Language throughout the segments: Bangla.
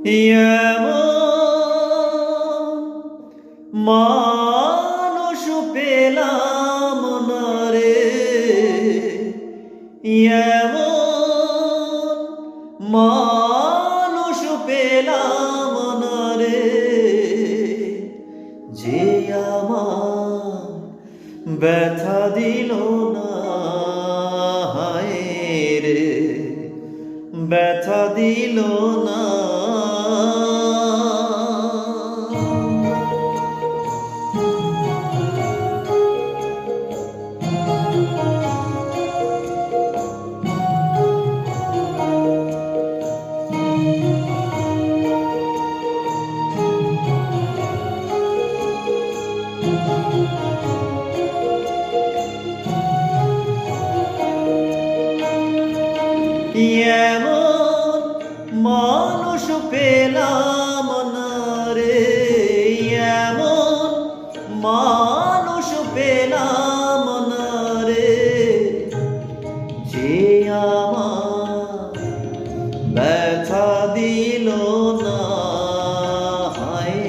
এমন মানুষ পেলাম না রে, এমন মানুষ পেলাম না রে, যে আমার ব্যথা দিল না, হায় রে ব্যথা দিল না। এমন মানুষ পেলাম না রে, এমন মানুষ পেলাম না রে, যে আমার ব্যথা দিল না, হায়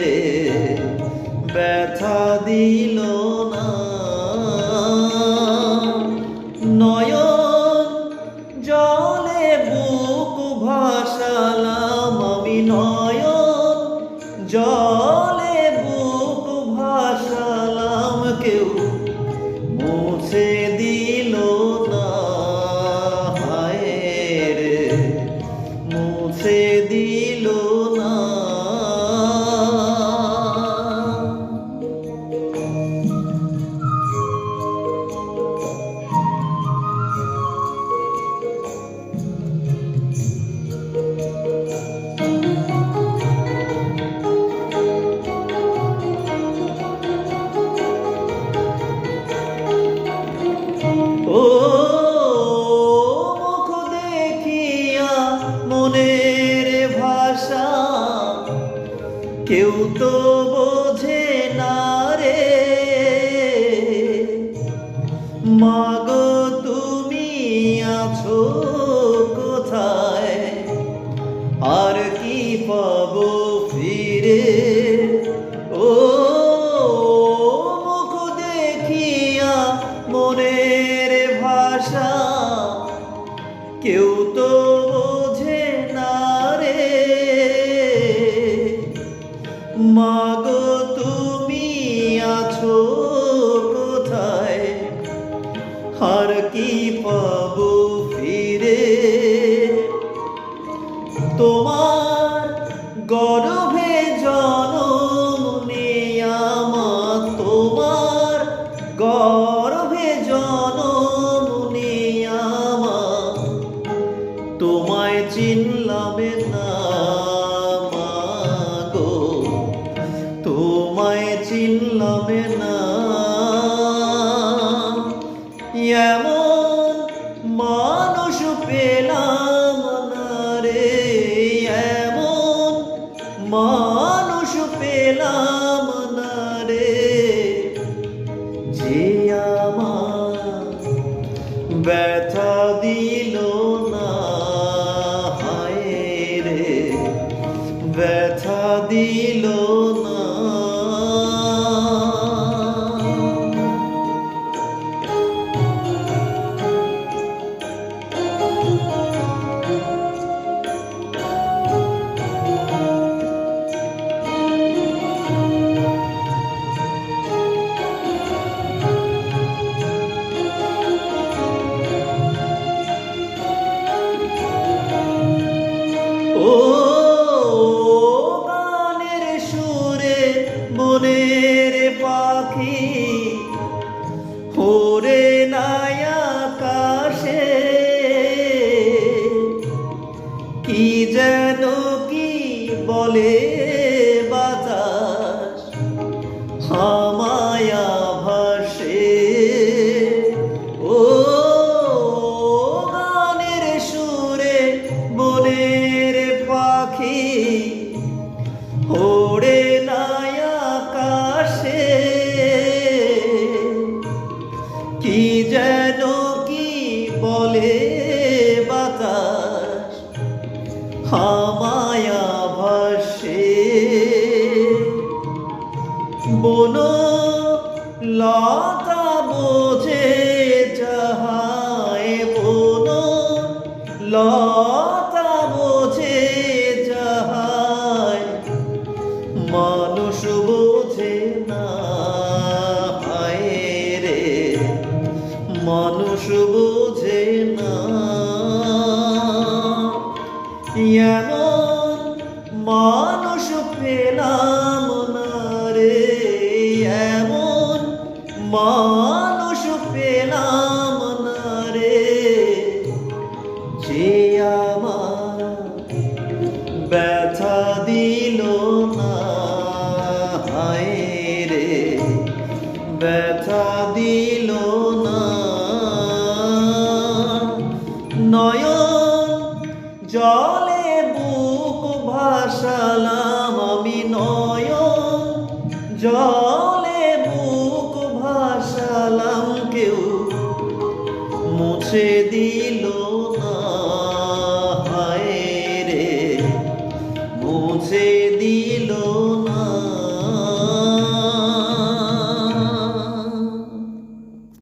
রে ব্যথা দিল না। নয়ন জলে বুক ভাসালাম আমি, নয়ন জলে বুক ভাসালাম, কেউ মুছে দিল না, হায় রে মুছে দিল না। ও মুখ দেখিয়া মনের ভাষা কেউ তো বোঝে না রে, মাগো তুমি আছো কোথায়, আর কি পাবো ফিরে। ও মুখ দেখিয়া মনের ভাষা কেউ তো বোঝে না রে, মাগো তুমি আছো কোথায়, আর কি পাবো ফিরে। তোমার গর্ভে জনম নেয়ামা, তোমার গর্ভে জনম নেয়ামা, তোমায় চিনলাম না মাগো, তোমায় চিনলাম না। এমন মানুষ পেলাম না রে, এমন মানুষ পেলাম না রে, যে আমার ব্যথা দিল না, হায় রে ব্যথা দিল না। ও গানের সুরে মনের পাখি ওরে নাই আকাশে, কি যেন কি বলে বাতাস আমায় ভাসে। ও গানের সুরে মনের পাখি ওরে নাই আকাশে, কি যেন কি বলে বাতাস আমায় ভাসে বন লতা বোঝে যাহায় বন লতা বোঝে যাহায় মানুষ বোঝে না হায় রে মানুষ বোঝে না এমন মানুষ পেলাম না রে এমন মানুষ পেলাম না রে যে আমার ব্যথা দিল না হায় রে ব্যথা দিল না নয়ন জলে বুক ভাসালাম আমি নয়ন জলে বুক ভাসালাম কেউ মুছে দিল না হায় রে মুছে দিল